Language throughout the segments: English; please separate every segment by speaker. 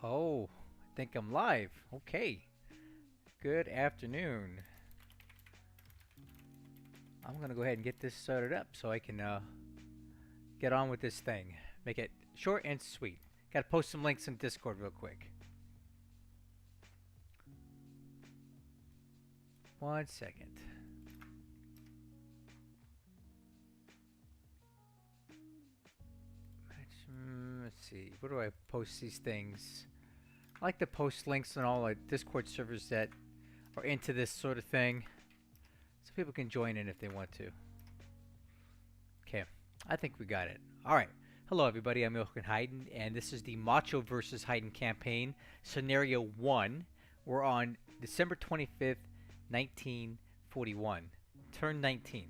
Speaker 1: Oh, I think I'm live. Okay. Good afternoon. I'm gonna go ahead and get this started up so I can get on with this thing. Make it short and sweet. Gotta post some links in Discord real quick. 1 second. Let's see. Where do I post these things? I like to post links on all the Discord servers that are into this sort of thing, so people can join in if they want to. Okay, I think we got it. All right. Hello, everybody. I'm Ilkin Hayden, and this is the Macho versus Hayden campaign, Scenario 1. We're on December 25th, 1941. Turn 19.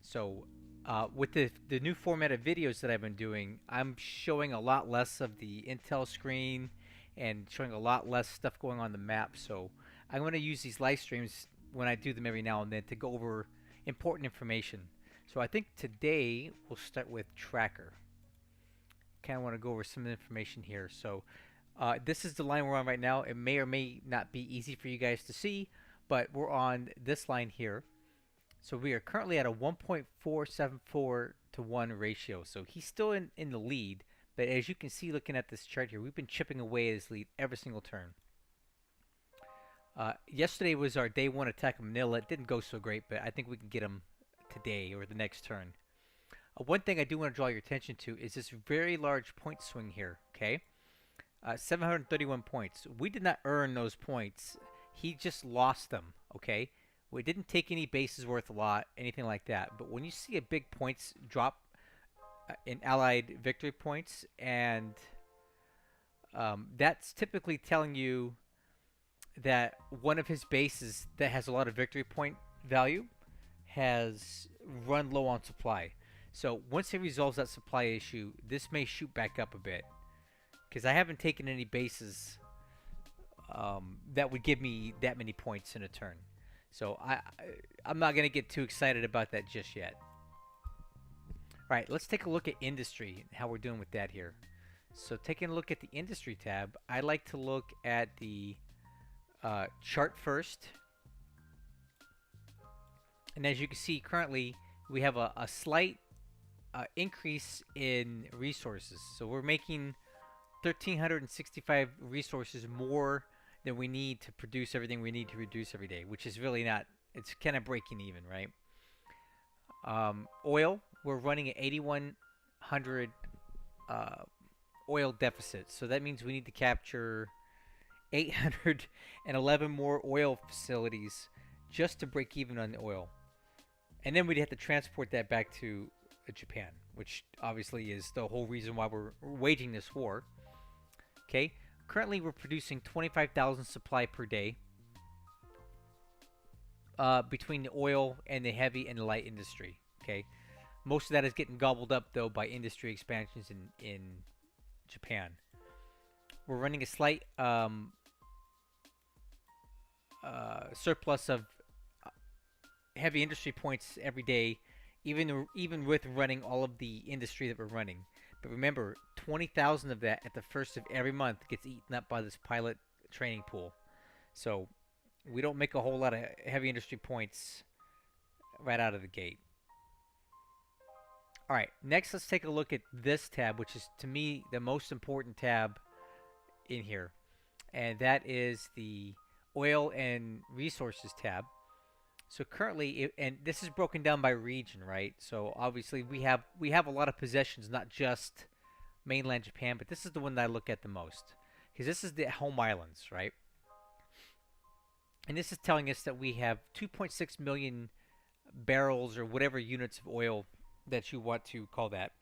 Speaker 1: So, with the new format of videos that I've been doing, I'm showing a lot less of the Intel screen and showing a lot less stuff going on the map. So, I'm going to use these live streams when I do them every now and then to go over important information. So, I think today we'll start with tracker. Kind of want to go over some information here. So, this is the line we're on right now. It may or may not be easy for you guys to see, but we're on this line here. So we are currently at a 1.474 to 1 ratio. So he's still in the lead. But as you can see looking at this chart here, we've been chipping away at his lead every single turn. Yesterday was our day one attack of Manila. It didn't go so great, but I think we can get him today or the next turn. One thing I do want to draw your attention to is this very large point swing here, okay? 731 points. We did not earn those points. He just lost them, okay? We didn't take any bases worth a lot, anything like that. But when you see a big points drop in allied victory points, and that's typically telling you that one of his bases that has a lot of victory point value has run low on supply. So once he resolves that supply issue, this may shoot back up a bit. Because I haven't taken any bases that would give me that many points in a turn. So I'm not going to get too excited about that just yet. All right, let's take a look at industry and how we're doing with that here. So taking a look at the industry tab, I like to look at the chart first. And as you can see currently, we have a slight increase in resources. So we're making 1,365 resources more than we need to produce everything we need to produce every day, which is really not, it's kind of breaking even, right? Oil, we're running at 8,100 oil deficit. So that means we need to capture 811 more oil facilities just to break even on the oil. And then we'd have to transport that back to Japan, which obviously is the whole reason why we're waging this war. Okay, currently we're producing 25,000 supply per day between the oil and the heavy and the light industry. Okay, most of that is getting gobbled up though by industry expansions in Japan. We're running a slight surplus of heavy industry points every day, even with running all of the industry that we're running. But remember, 20,000 of that at the first of every month gets eaten up by this pilot training pool. So we don't make a whole lot of heavy industry points right out of the gate. All right, next let's take a look at this tab, which is to me the most important tab in here. And that is the oil and resources tab. So currently, and this is broken down by region, right? So obviously we have a lot of possessions, not just mainland Japan, but this is the one that I look at the most because this is the home islands, right? And this is telling us that we have 2.6 million barrels or whatever units of oil that you want to call that.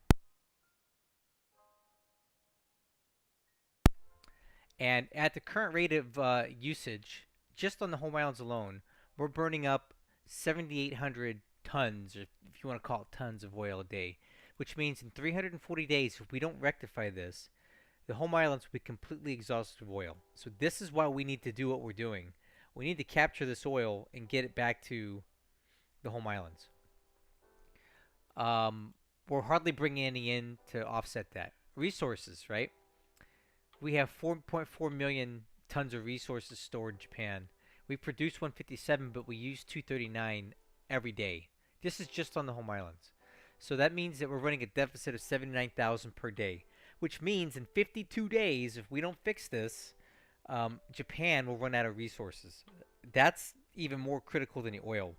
Speaker 1: And at the current rate of usage, just on the home islands alone, we're burning up 7,800 tons, or if you want to call it tons of oil a day, which means in 340 days, if we don't rectify this, the home islands will be completely exhausted of oil. So this is why we need to do what we're doing. We need to capture this oil and get it back to the home islands. We're hardly bringing any in to offset that. Resources, right? We have 4.4 million tons of resources stored in Japan. We produce 157, but we use 239 every day. This is just on the home islands. So that means that we're running a deficit of 79,000 per day, which means in 52 days, if we don't fix this, Japan will run out of resources. That's even more critical than the oil.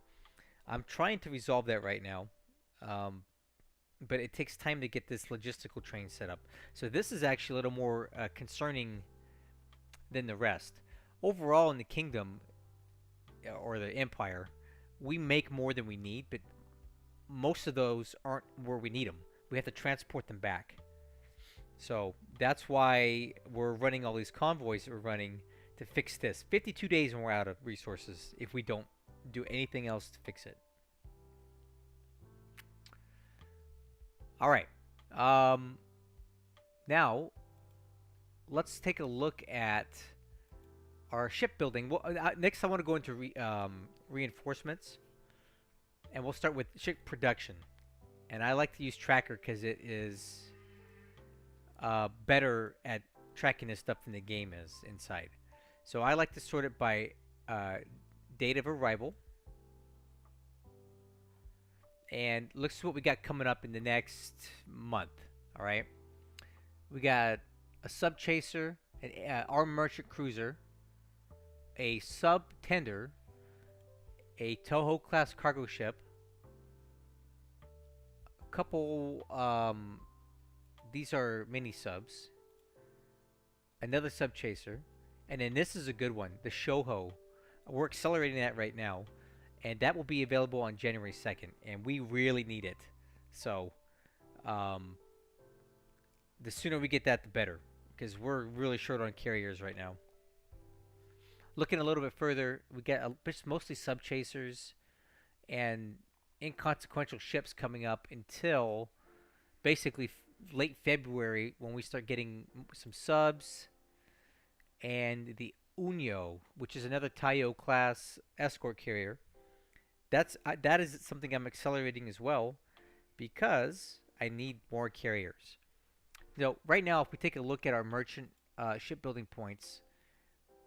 Speaker 1: I'm trying to resolve that right now, um, but it takes time to get this logistical train set up. So this is actually a little more concerning than the rest. Overall, in the kingdom or the empire, we make more than we need, but most of those aren't where we need them. We have to transport them back. So that's why we're running all these convoys that we're running to fix this. 52 days and we're out of resources if we don't do anything else to fix it. All right. Um, Now let's take a look at our shipbuilding. Well, next I want to go into reinforcements, and we'll start with ship production. And I like to use Tracker because it is better at tracking this stuff than the game is inside. So I like to sort it by date of arrival. And let's see what we got coming up in the next month. All right. We got a sub chaser, an armed merchant cruiser, a sub tender, a Toho class cargo ship, a couple. These are mini subs, another sub chaser, and then this is a good one, the Shoho. We're accelerating that right now, and that will be available on January 2nd, and we really need it. So, the sooner we get that, the better, because we're really short on carriers right now. Looking a little bit further, we get mostly sub chasers and inconsequential ships coming up until basically late February when we start getting some subs and the Unyo, which is another Taiyo class escort carrier. That is something I'm accelerating as well because I need more carriers. So right now, if we take a look at our merchant shipbuilding points,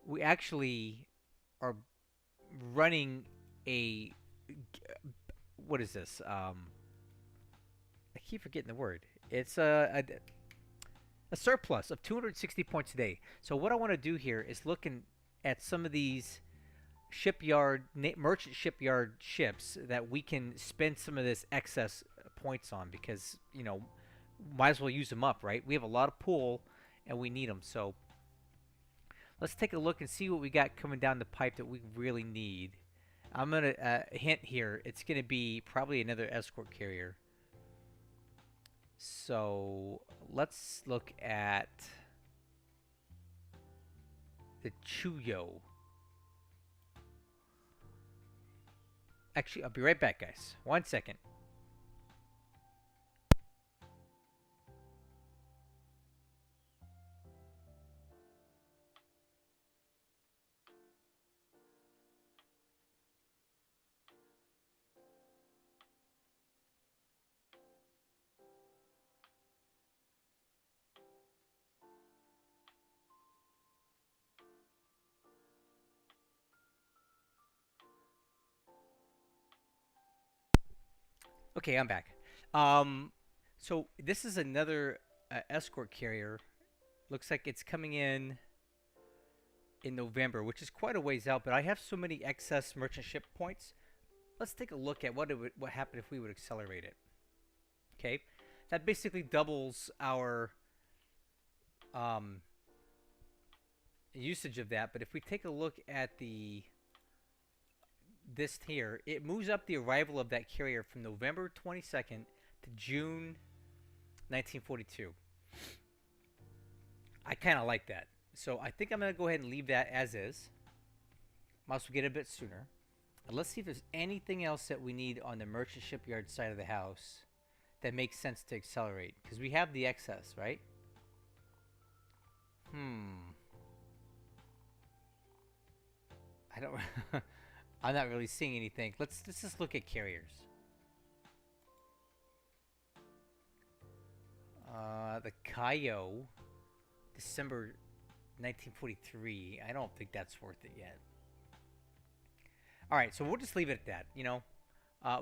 Speaker 1: we actually are running a what is this? I keep forgetting the word. It's a surplus of 260 points a day. So what I want to do here is looking at some of these merchant shipyard ships that we can spend some of this excess points on because might as well use them up, right? We have a lot of pool and we need them. So let's take a look and see what we got coming down the pipe that we really need. I'm going to hint here. It's going to be probably another escort carrier. So let's look at the Chuyo. Actually, I'll be right back, guys. 1 second. Okay, I'm back. So this is another escort carrier. Looks like it's coming in November, which is quite a ways out. But I have so many excess merchant ship points. Let's take a look at what happened if we would accelerate it. Okay, that basically doubles our usage of that. But if we take a look at this here, it moves up the arrival of that carrier from November 22nd to June 1942. I kind of like that. So I think I'm going to go ahead and leave that as is. Might as well get it a bit sooner. And let's see if there's anything else that we need on the merchant shipyard side of the house that makes sense to accelerate. Because we have the excess, right? I don't... I'm not really seeing anything. Let's just look at carriers. The Kaio, December 1943. I don't think that's worth it yet. All right, so we'll just leave it at that.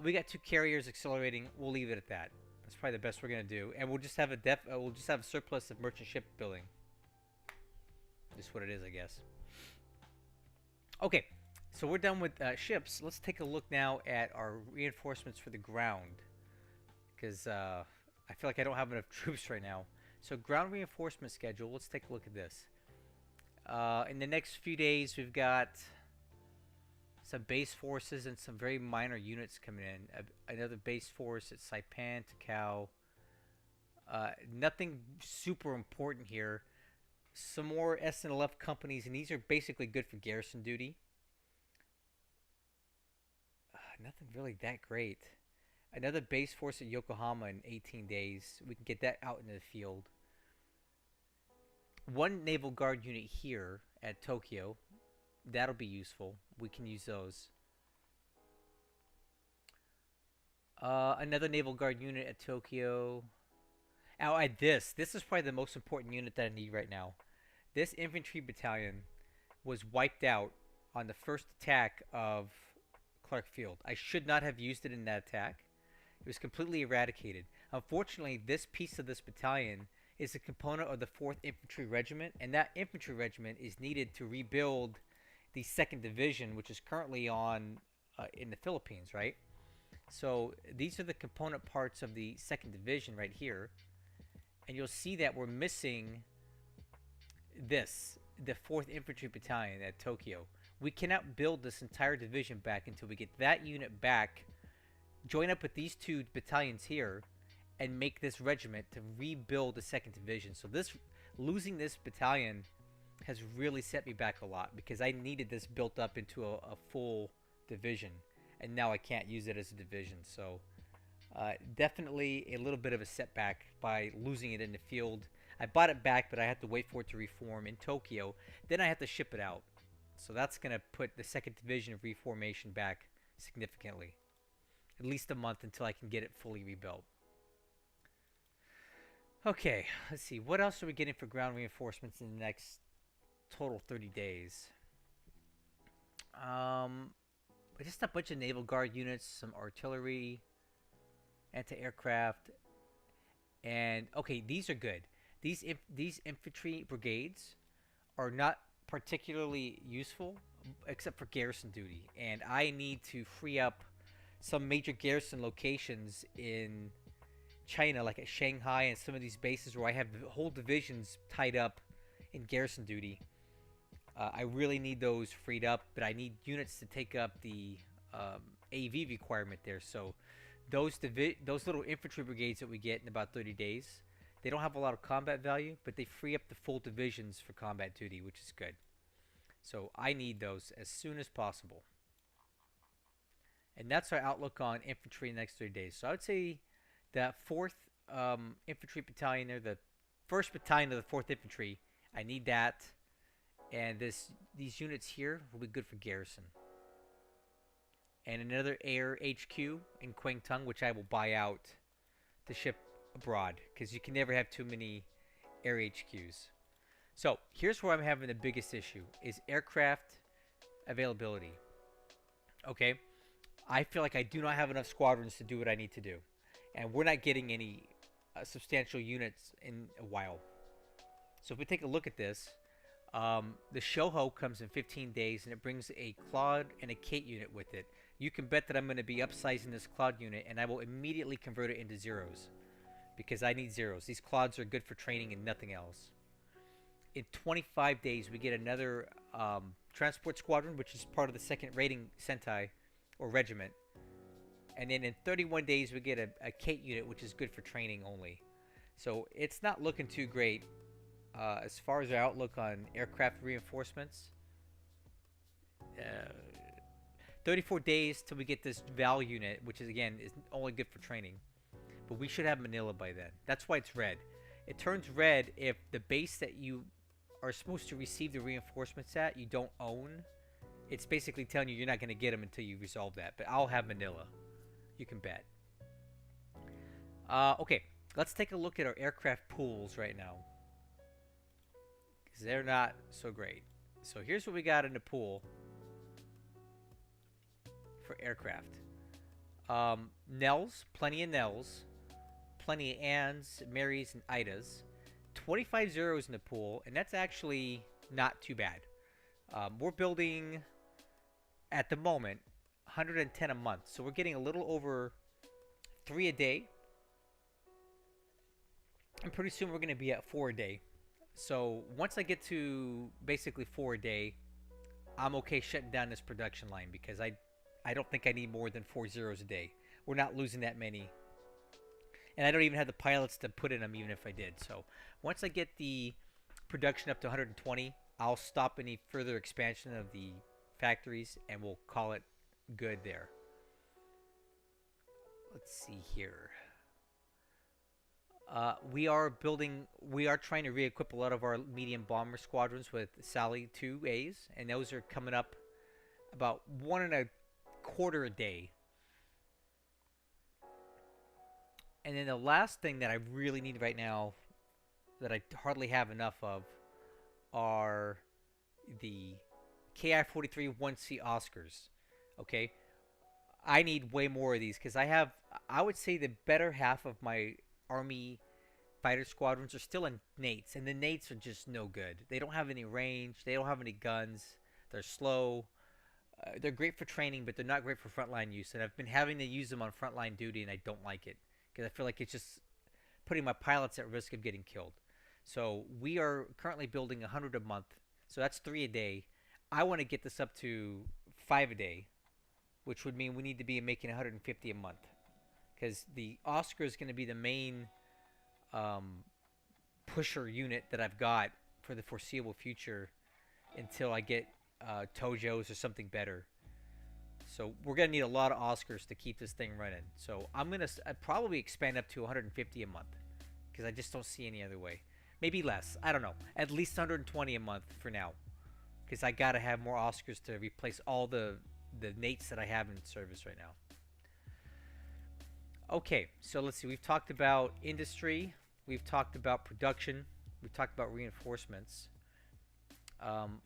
Speaker 1: We got 2 carriers accelerating. We'll leave it at that. That's probably the best we're gonna do, and we'll just have we'll just have a surplus of merchant ship building. Just what it is, I guess. Okay, so we're done with ships. Let's take a look now at our reinforcements for the ground, because I feel like I don't have enough troops right now. So ground reinforcement schedule. Let's take a look at this. In the next few days, we've got some base forces and some very minor units coming in. Another base force at Saipan, Takao. Nothing super important here. Some more SNLF companies, and these are basically good for garrison duty. Nothing really that great. Another base force at Yokohama in 18 days. We can get that out into the field. One Naval Guard unit here at Tokyo. That'll be useful. We can use those. Another Naval Guard unit at Tokyo. I'll add this. This is probably the most important unit that I need right now. This infantry battalion was wiped out on the first attack of Clark Field. I should not have used it in that attack. It was completely eradicated. Unfortunately, this piece of this battalion is a component of the 4th Infantry Regiment, and that infantry regiment is needed to rebuild the 2nd Division, which is currently on in the Philippines, right? So these are the component parts of the 2nd Division right here. And you'll see that we're missing this, the 4th Infantry Battalion at Tokyo. We cannot build this entire division back until we get that unit back, join up with these 2 battalions here, and make this regiment to rebuild the 2nd Division. So losing this battalion has really set me back a lot, because I needed this built up into a full division, and now I can't use it as a division. So definitely a little bit of a setback by losing it in the field. I bought it back, but I had to wait for it to reform in Tokyo. Then I have to ship it out. So that's going to put the 2nd Division of reformation back significantly. At least a month until I can get it fully rebuilt. Okay, let's see. What else are we getting for ground reinforcements in the next total 30 days? Just a bunch of Naval Guard units, some artillery, anti-aircraft, and okay, these are good. These infantry brigades are not particularly useful except for garrison duty, and I need to free up some major garrison locations in China, like at Shanghai and some of these bases where I have whole divisions tied up in garrison duty. I really need those freed up, but I need units to take up the AV requirement there. So those little infantry brigades that we get in about 30 days, they don't have a lot of combat value, but they free up the full divisions for combat duty, which is good. So I need those as soon as possible. And that's our outlook on infantry in the next 30 days. So I would say that 4th Infantry Battalion there, the 1st Battalion of the 4th Infantry, I need that. And these units here will be good for garrison. And another air HQ in Kwangtung, which I will buy out to ship abroad, because you can never have too many air HQs. So here's where I'm having the biggest issue, is aircraft availability. Okay, I feel like I do not have enough squadrons to do what I need to do, and we're not getting any substantial units in a while. So if we take a look at this, the Shoho comes in 15 days, and it brings a Claude and a Kate unit with it. You can bet that I'm going to be upsizing this Claude unit, and I will immediately convert it into zeros, because I need zeros. These Claudes are good for training and nothing else. In 25 days, we get another transport squadron, which is part of the 2nd rating Sentai, or regiment. And then in 31 days, we get a Kate unit, which is good for training only. So it's not looking too great as far as our outlook on aircraft reinforcements. 34 days till we get this Val unit, which is, again, is only good for training. But we should have Manila by then. That's why it's red. It turns red if the base that you are supposed to receive the reinforcements at, you don't own. It's basically telling you you're not going to get them until you resolve that. But I'll have Manila. You can bet. Okay, let's take a look at our aircraft pools right now. because they're not so great. So here's what we got in the pool for aircraft. Nels, plenty of Nels, plenty of Anns, Marys, and Idas. 25 zeros in the pool, and that's actually not too bad. We're building, at the moment, 110 a month. So we're getting a little over 3 a day. And pretty soon we're going to be at 4 a day. So once I get to basically 4 a day, I'm okay shutting down this production line because I don't think I need more than 4 zeros a day. We're not losing that many. And I don't even have the pilots to put in them even if I did. So once I get the production up to 120, I'll stop any further expansion of the factories and we'll call it good there. Let's see here. We are trying to re-equip a lot of our medium bomber squadrons with Sally 2As, and those are coming up about 1.25 a day. And then the last thing that I really need right now, that I hardly have enough of, are the KI-43 1C Oscars. Okay? I need way more of these because I would say the better half of my Army fighter squadrons are still in Nates, and the Nates are just no good. They don't have any range, they don't have any guns, they're slow. They're great for training, but they're not great for frontline use, and I've been having to use them on frontline duty, and I don't like it because I feel like it's just putting my pilots at risk of getting killed. So we are currently building 100 a month, so that's 3 a day. I want to get this up to 5 a day, which would mean we need to be making 150 a month because the Oscar is going to be the main pusher unit that I've got for the foreseeable future until I get Tojos or something better. So we're going to need a lot of Oscars to keep this thing running. So I'm going to probably expand up to 150 a month because I just don't see any other way. Maybe less. I don't know. At least 120 a month for now because I got to have more Oscars to replace all the Nates that I have in service right now. Okay, so let's see. We've talked about industry. We've talked about production. We've talked about reinforcements.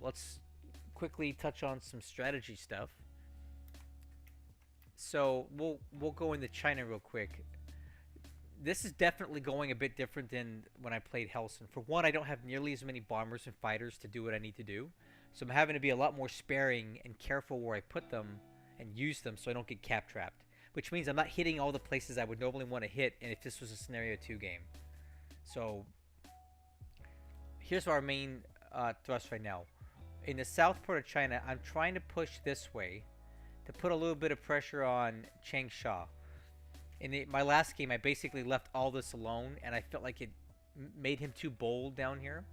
Speaker 1: Let's quickly touch on some strategy stuff. So we'll go into China real quick. This is definitely going a bit different than when I played Helson. For one, I don't have nearly as many bombers and fighters to do what I need to do. So I'm having to be a lot more sparing and careful where I put them and use them so I don't get cap trapped. Which means I'm not hitting all the places I would normally want to hit and if this was a Scenario 2 game. So here's our main thrust right now. In the south part of China, I'm trying to push this way to put a little bit of pressure on Changsha. In my last game, I basically left all this alone, and I felt like it made him too bold down here.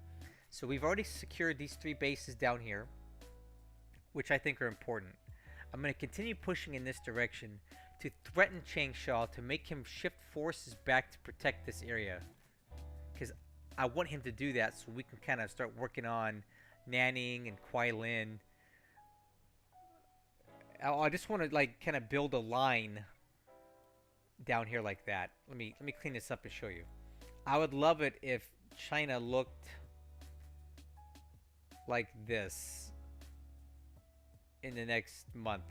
Speaker 1: So we've already secured these 3 bases down here, which I think are important. I'm going to continue pushing in this direction to threaten Changsha to make him shift forces back to protect this area. Because I want him to do that so we can kind of start working on Nanning and Kuai-Lin. I just want to like kind of build a line down here like that. Let me clean this up and show you. I would love it if China looked like this in the next month.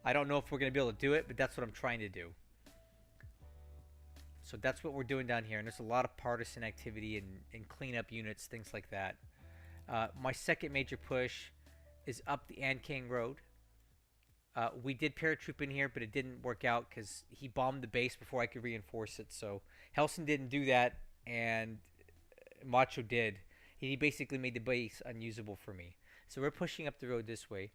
Speaker 1: I don't know if we're going to be able to do it, but that's what I'm trying to do. So that's what we're doing down here. And there's a lot of partisan activity and cleanup units, things like that. My second major push is up the Ankang Road. We did paratroop in here, but it didn't work out because he bombed the base before I could reinforce it. So Helson didn't do that, and Macho did. He basically made the base unusable for me. So we're pushing up the road this way.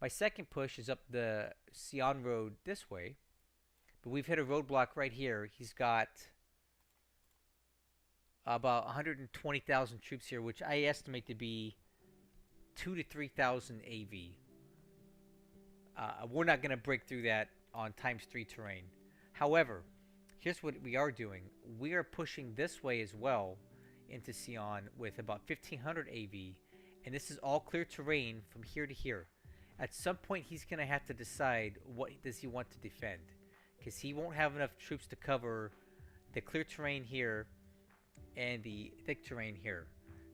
Speaker 1: My second push is up the Xi'an Road this way. But we've hit a roadblock right here. He's got about 120,000 troops here, which I estimate to be 2,000 to 3,000 AV. We're not going to break through that on ×3 terrain. However, here's what we are doing. We are pushing this way as well into Xi'an with about 1,500 AV. And this is all clear terrain from here to here. At some point, he's going to have to decide what does he want to defend. Because he won't have enough troops to cover the clear terrain here and the thick terrain here.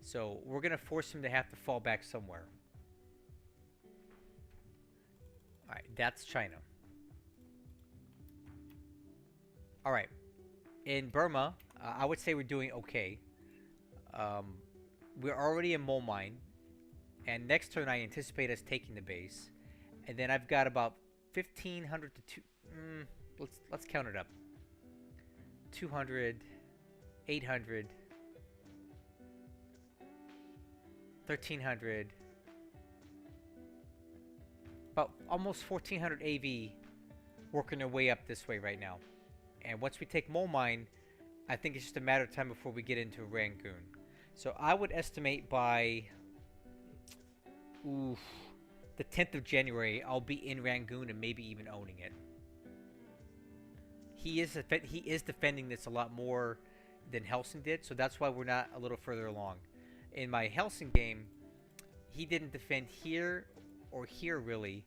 Speaker 1: So we're going to force him to have to fall back somewhere. Alright, that's China. Alright, in Burma, I would say we're doing okay. Um, we're already in Mole Mine, and next turn I anticipate us taking the base. And then I've got about 1,500 to 2... let's count it up. 200, 800, 1,300, about almost 1,400 AV working their way up this way right now. And once we take Mole Mine, I think it's just a matter of time before we get into Rangoon. So I would estimate by the 10th of January, I'll be in Rangoon and maybe even owning it. He is defending this a lot more than Helsing did, so that's why we're not a little further along. In my Helsing game, he didn't defend here or here really.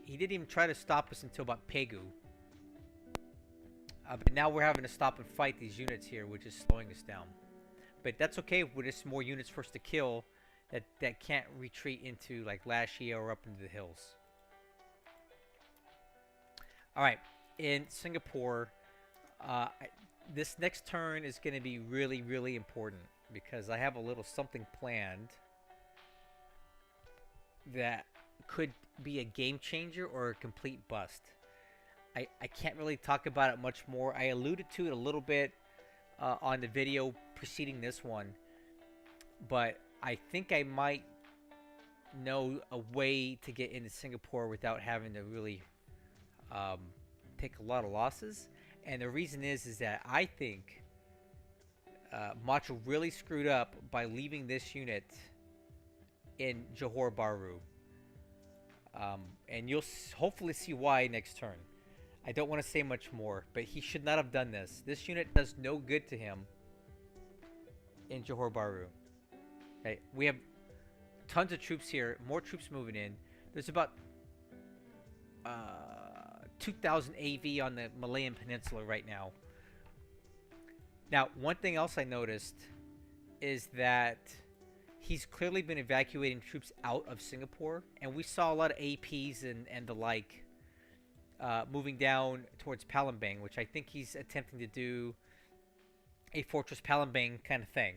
Speaker 1: He didn't even try to stop us until about Pegu. But now we're having to stop and fight these units here, which is slowing us down. But that's okay with just more units for us to kill that can't retreat into like Lashia or up into the hills. Alright, in Singapore, this next turn is going to be really, really important because I have a little something planned that could be a game changer or a complete bust. I can't really talk about it much more. I alluded to it a little bit on the video preceding this one, but I think I might know a way to get into Singapore without having to really take a lot of losses. And the reason is that I think Macho really screwed up by leaving this unit in Johor Bahru. And you'll hopefully see why next turn. I don't want to say much more, but he should not have done this. This unit does no good to him in Johor Bahru. Okay, we have tons of troops here, more troops moving in. There's about 2,000 AV on the Malayan Peninsula right now. Now, one thing else I noticed is that he's clearly been evacuating troops out of Singapore, and we saw a lot of APs and the like moving down towards Palembang, which I think he's attempting to do a Fortress Palembang kind of thing.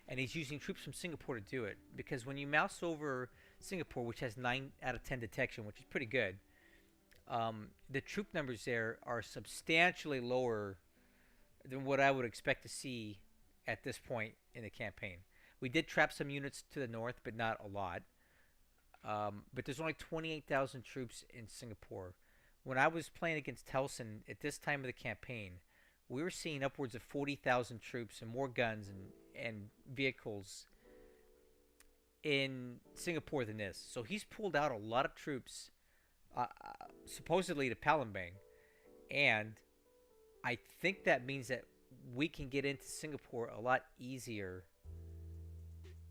Speaker 1: And he's using troops from Singapore to do it. Because when you mouse over Singapore, which has 9 out of 10 detection, which is pretty good, the troop numbers there are substantially lower than what I would expect to see at this point in the campaign. We did trap some units to the north, but not a lot. But there's only 28,000 troops in Singapore. When I was playing against Telson at this time of the campaign, we were seeing upwards of 40,000 troops and more guns and vehicles in Singapore than this. So he's pulled out a lot of troops, supposedly to Palembang. And I think that means that we can get into Singapore a lot easier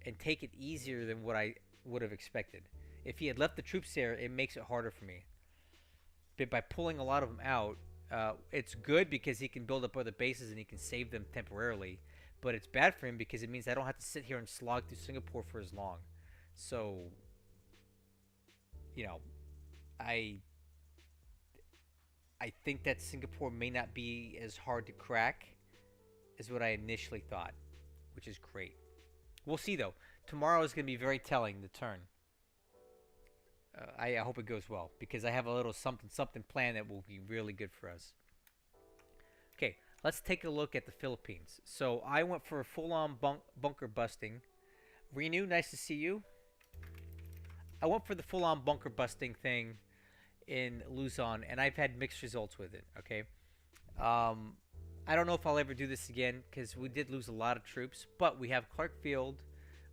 Speaker 1: and take it easier than what I would have expected. If he had left the troops there, it makes it harder for me. But by pulling a lot of them out, it's good because he can build up other bases and he can save them temporarily. But it's bad for him because it means I don't have to sit here and slog through Singapore for as long. So, you know, I think that Singapore may not be as hard to crack as what I initially thought, which is great. We'll see, though. Tomorrow is going to be very telling, the turn. I hope it goes well, because I have a little something planned that will be really good for us. Okay, let's take a look at the Philippines. So I went for a full-on bunker busting. Renew, nice to see you. I went for the full-on bunker busting thing in Luzon, and I've had mixed results with it, okay? I don't know if I'll ever do this again, because we did lose a lot of troops, but we have Clark Field.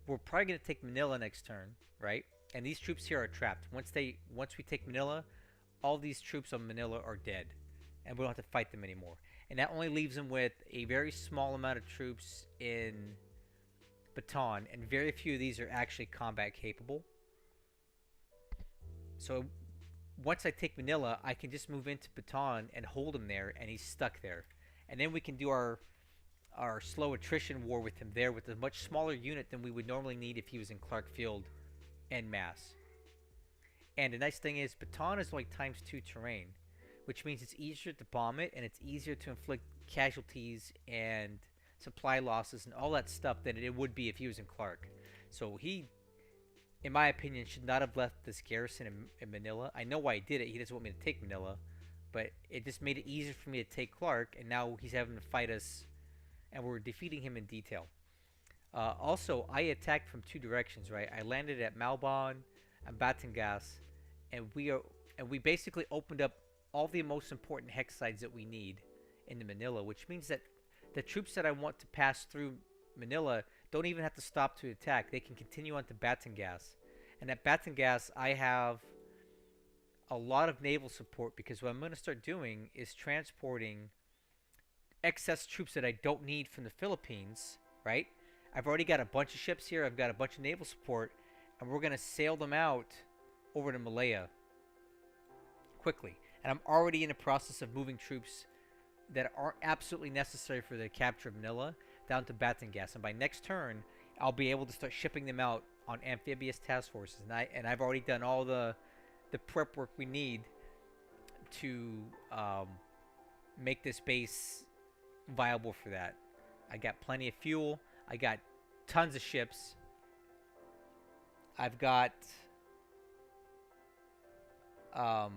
Speaker 1: We're probably going to take Manila next turn, right? And these troops here are trapped. Once we take Manila, all these troops on Manila are dead, and we don't have to fight them anymore. And that only leaves them with a very small amount of troops in Bataan, and very few of these are actually combat capable. So once I take Manila, I can just move into Bataan and hold him there, and he's stuck there. And then we can do our our slow attrition war with him there with a much smaller unit than we would normally need if he was in Clark Field en masse. And the nice thing is, Baton is like ×2 terrain, which means it's easier to bomb it and it's easier to inflict casualties and supply losses and all that stuff than it would be if he was in Clark. So he, in my opinion, should not have left this garrison in Manila. I know why he did it. He doesn't want me to take Manila, but it just made it easier for me to take Clark, and now he's having to fight us, and we're defeating him in detail. Also, I attacked from two directions, right? I landed at Malbon and Batangas, and we basically opened up all the most important hex sites that we need in the Manila, which means that the troops that I want to pass through Manila don't even have to stop to attack. They can continue on to Batangas. And at Batangas, I have a lot of naval support because what I'm going to start doing is transporting excess troops that I don't need from the Philippines, right? I've already got a bunch of ships here. I've got a bunch of naval support, and we're going to sail them out over to Malaya quickly. And I'm already in the process of moving troops that aren't absolutely necessary for the capture of Manila down to Batangas. And by next turn, I'll be able to start shipping them out on amphibious task forces. And I've already done all the prep work we need to make this base viable for that. I got plenty of fuel. I got tons of ships. I've got I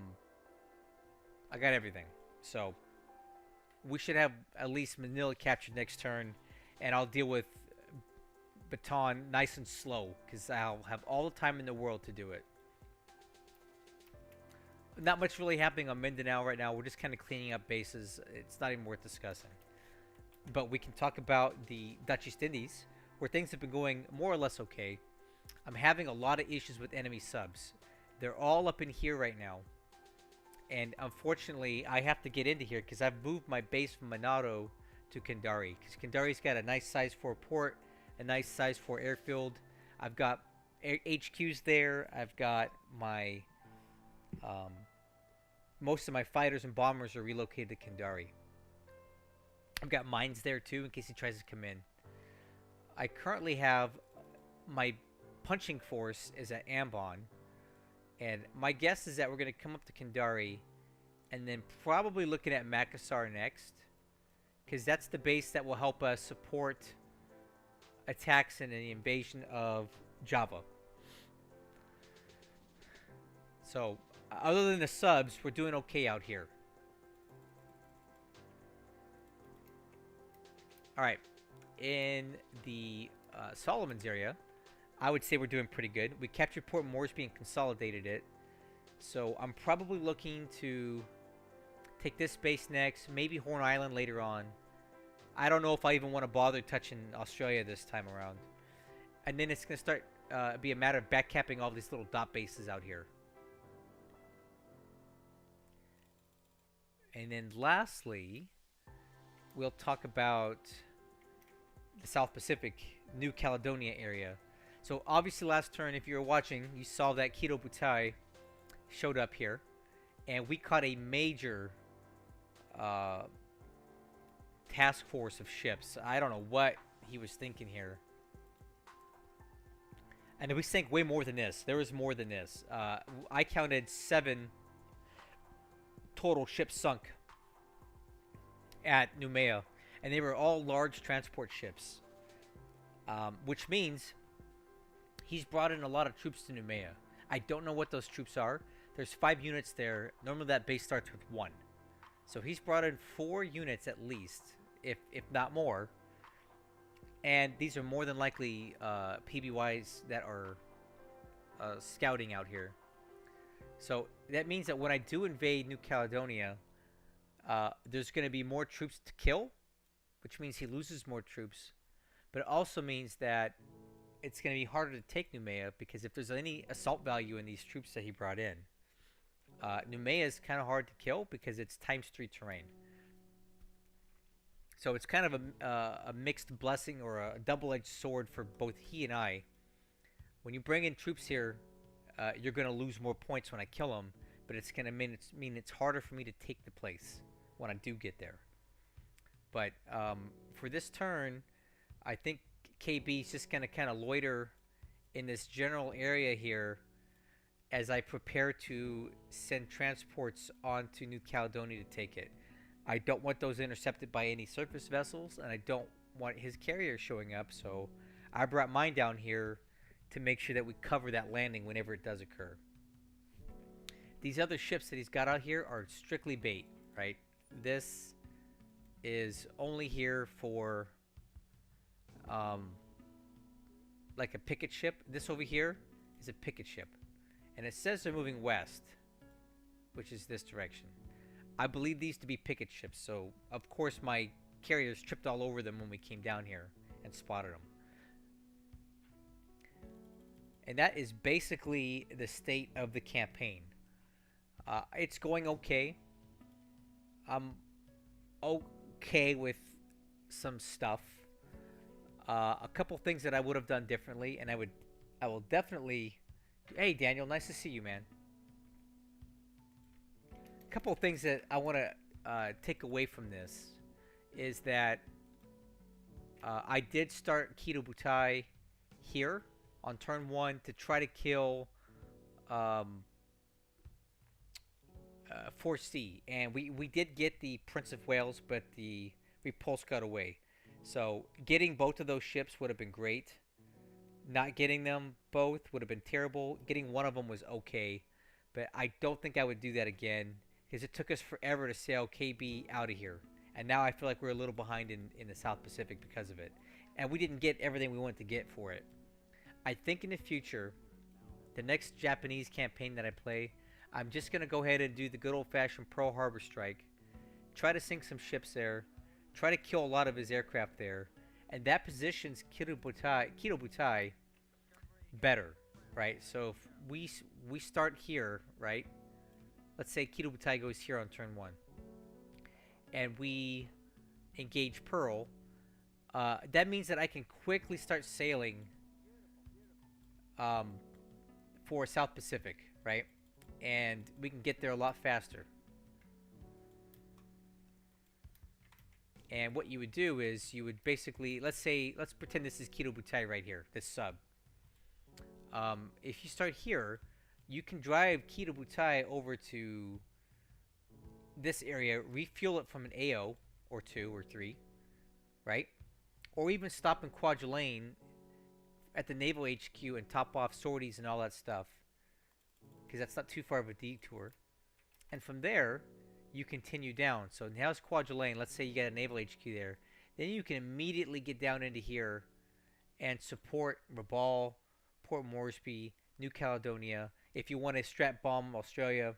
Speaker 1: got everything. So we should have at least Manila captured next turn, and I'll deal with Baton nice and slow because I'll have all the time in the world to do it. Not much really happening on Mindanao right now. We're just kind of cleaning up bases. It's not even worth discussing. But we can talk about the Dutch East Indies, where things have been going more or less okay. I'm having a lot of issues with enemy subs. They're all up in here right now. And unfortunately, I have to get into here because I've moved my base from Manado to Kandari. Because Kandari's got a nice size 4 port, a nice size 4 airfield. I've got HQs there. I've got my... most of my fighters and bombers are relocated to Kandari. I've got mines there too in case he tries to come in. I currently have my punching force is at Ambon. And my guess is that we're going to come up to Kandari and then probably looking at Makassar next. Because that's the base that will help us support attacks in the invasion of Java. So, other than the subs, we're doing okay out here. Alright. In the Solomons area, I would say we're doing pretty good. We captured Port Moresby and consolidated it. So I'm probably looking to take this base next. Maybe Horn Island later on. I don't know if I even want to bother touching Australia this time around. And then it's going to start be a matter of backcapping all these little dot bases out here. And then lastly, we'll talk about the South Pacific, New Caledonia area. So obviously last turn, if you were watching, you saw that Kido Butai showed up here. And we caught a major task force of ships. I don't know what he was thinking here. And we sank way more than this. There was more than this. I counted 7 total ships sunk at Noumea. And they were all large transport ships. Which means he's brought in a lot of troops to Noumea. I don't know what those troops are. There's 5 units there. Normally that base starts with 1. So he's brought in 4 units at least, if not more. And these are more than likely PBYs that are scouting out here. So that means that when I do invade New Caledonia, there's going to be more troops to kill, which means he loses more troops. But it also means that it's going to be harder to take Noumea because if there's any assault value in these troops that he brought in, Noumea is kind of hard to kill because it's ×3 terrain. So it's kind of a mixed blessing or a double-edged sword for both he and I. When you bring in troops here, you're going to lose more points when I kill them, but it's going to mean it's harder for me to take the place when I do get there. But for this turn, I think KB is just gonna kind of loiter in this general area here as I prepare to send transports on to New Caledonia to take it. I don't want those intercepted by any surface vessels, and I don't want his carrier showing up, so I brought mine down here to make sure that we cover that landing whenever it does occur. These other ships that he's got out here are strictly bait, right? This is only here for like a picket ship. This over here is a picket ship. And it says they're moving west, which is this direction. I believe these to be picket ships, so of course my carriers tripped all over them when we came down here and spotted them. And that is basically the state of the campaign. It's going okay. I'm okay with some stuff. A couple things that I would have done differently, and I will definitely. Hey Daniel, nice to see you, man. A couple of things that I want to take away from this is that I did start Kido Butai here on turn 1 to try to kill 4C, and we did get the Prince of Wales, but the repulse got away. So getting both of those ships would have been great. Not getting them both would have been terrible. Getting one of them was okay, but I don't think I would do that again because it took us forever to sail KB out of here. And now I feel like we're a little behind in the South Pacific because of it. And we didn't get everything we wanted to get for it. I think in the future, the next Japanese campaign that I play, I'm just going to go ahead and do the good old-fashioned Pearl Harbor strike. Try to sink some ships there. Try to kill a lot of his aircraft there. And that positions Kido Butai better, right? So if we start here, right? Let's say Kido Butai goes here on turn 1. And we engage Pearl. That means that I can quickly start sailing for South Pacific, right? And we can get there a lot faster. And what you would do is you would basically, let's pretend this is Kido Butai right here, this sub. If you start here, you can drive Kido Butai over to this area, refuel it from an AO or 2 or 3, right? Or even stop in Kwajalein at the Naval HQ and top off sorties and all that stuff, because that's not too far of a detour. And from there, you continue down. So now's Kwajalein. Let's say you get a Naval HQ there. Then you can immediately get down into here and support Rabaul, Port Moresby, New Caledonia. If you want to strap bomb Australia,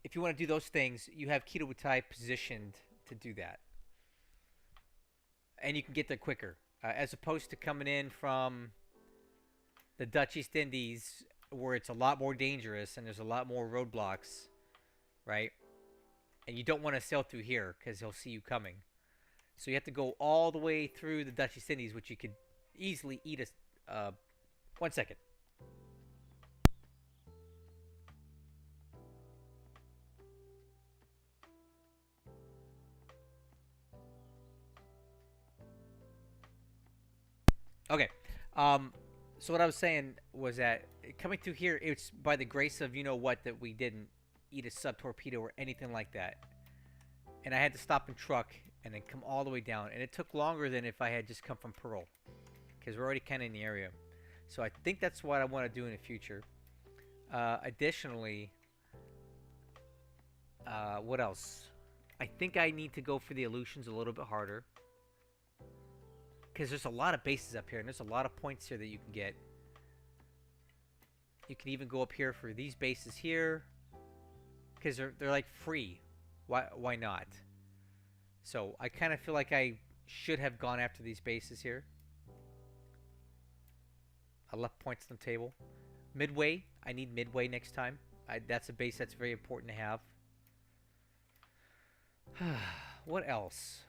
Speaker 1: if you want to do those things, you have Kido Butai positioned to do that. And you can get there quicker. As opposed to coming in from the Dutch East Indies, where it's a lot more dangerous and there's a lot more roadblocks, right? And you don't want to sail through here because he'll see you coming. So you have to go all the way through the Dutch East Indies, which you could easily eat a... 1 second. Okay. So what I was saying was that coming through here, it's by the grace of you-know-what that we didn't eat a sub-torpedo or anything like that. And I had to stop and truck and then come all the way down. And it took longer than if I had just come from Pearl, because we're already kind of in the area. So I think that's what I want to do in the future. Additionally, what else? I think I need to go for the Aleutians a little bit harder, because there's a lot of bases up here, and there's a lot of points here that you can get. You can even go up here for these bases here, because they're like free. Why not? So I kind of feel like I should have gone after these bases here. I left points on the table. Midway, I need Midway next time. That's a base that's very important to have. What else?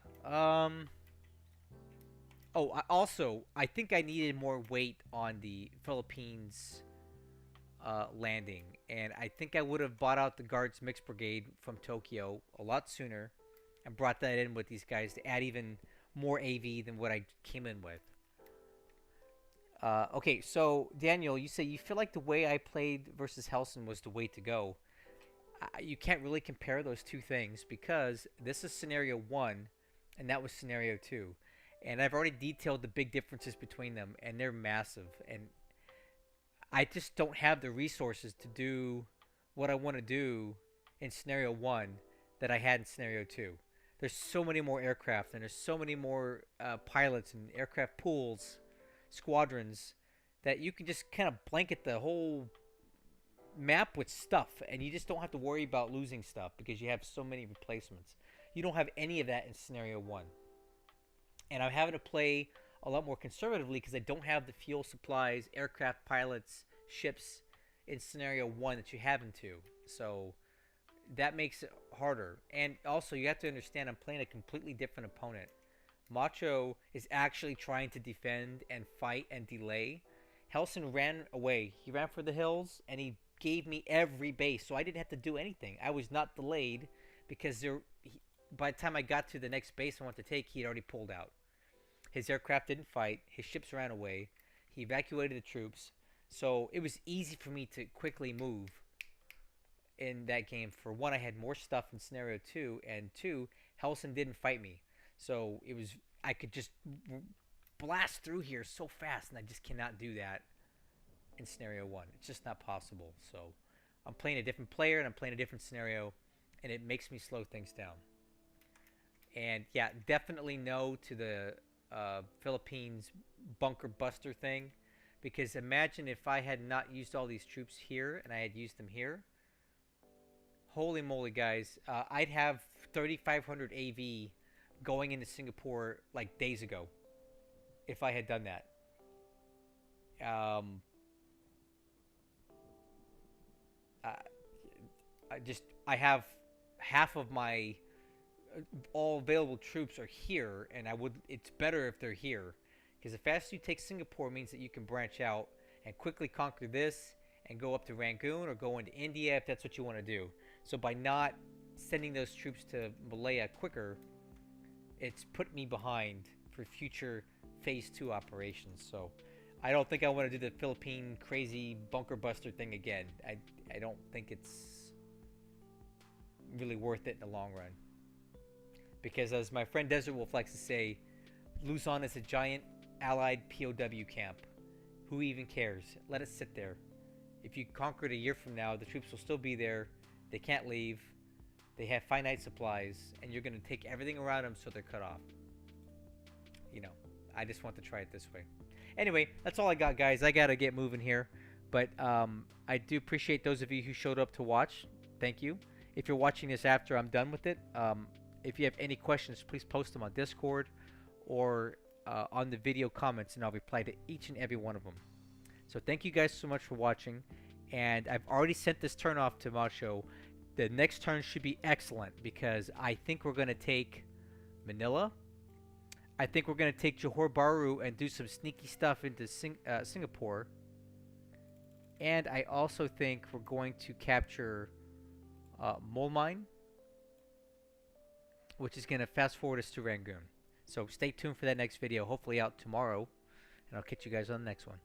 Speaker 1: Oh, I think I needed more weight on the Philippines landing, and I think I would have bought out the Guards Mixed Brigade from Tokyo a lot sooner and brought that in with these guys to add even more AV than what I came in with. Okay, so Daniel, you say you feel like the way I played versus Helson was the way to go. You can't really compare those two things because this is scenario one and that was scenario two. And I've already detailed the big differences between them, and they're massive. And I just don't have the resources to do what I want to do in scenario one that I had in scenario two. There's so many more aircraft, and there's so many more pilots and aircraft pools, squadrons, that you can just kind of blanket the whole map with stuff, and you just don't have to worry about losing stuff because you have so many replacements. You don't have any of that in scenario one. And I'm having to play a lot more conservatively because I don't have the fuel supplies, aircraft pilots, ships in scenario one that you have in two. So that makes it harder. And also, you have to understand I'm playing a completely different opponent. Macho is actually trying to defend and fight and delay. Helson ran away. He ran for the hills and he gave me every base, so I didn't have to do anything. I was not delayed because by the time I got to the next base I wanted to take, he had already pulled out. His aircraft didn't fight. His ships ran away. He evacuated the troops. So it was easy for me to quickly move in that game. For one, I had more stuff in scenario two, and two, Helson didn't fight me. So I could just blast through here so fast, and I just cannot do that in scenario one. It's just not possible. So I'm playing a different player, and I'm playing a different scenario, and it makes me slow things down. And yeah, definitely no to the Philippines bunker buster thing, because imagine if I had not used all these troops here and I had used them here. Holy moly, guys. I'd have 3,500 AV going into Singapore like days ago if I had done that. I have half of my all available troops are here, and it's better if they're here, because the faster you take Singapore means that you can branch out and quickly conquer this and go up to Rangoon or go into India if that's what you want to do. So by not sending those troops to Malaya quicker, it's put me behind for future phase 2 operations. So I don't think I want to do the Philippine crazy bunker buster thing again. I don't think it's really worth it in the long run. Because as my friend Desert Wolf likes to say, Luzon is a giant allied POW camp. Who even cares? Let it sit there. If you conquer it a year from now, the troops will still be there. They can't leave. They have finite supplies, and you're going to take everything around them so they're cut off. You know, I just want to try it this way. Anyway, that's all I got, guys. I got to get moving here. But I do appreciate those of you who showed up to watch. Thank you. If you're watching this after I'm done with it, if you have any questions, please post them on Discord or on the video comments, and I'll reply to each and every one of them. So thank you guys so much for watching. And I've already sent this turn off to Macho. The next turn should be excellent because I think we're going to take Manila. I think we're going to take Johor Bahru and do some sneaky stuff into Singapore. And I also think we're going to capture Molmine, which is going to fast forward us to Rangoon. So stay tuned for that next video, hopefully out tomorrow. And I'll catch you guys on the next one.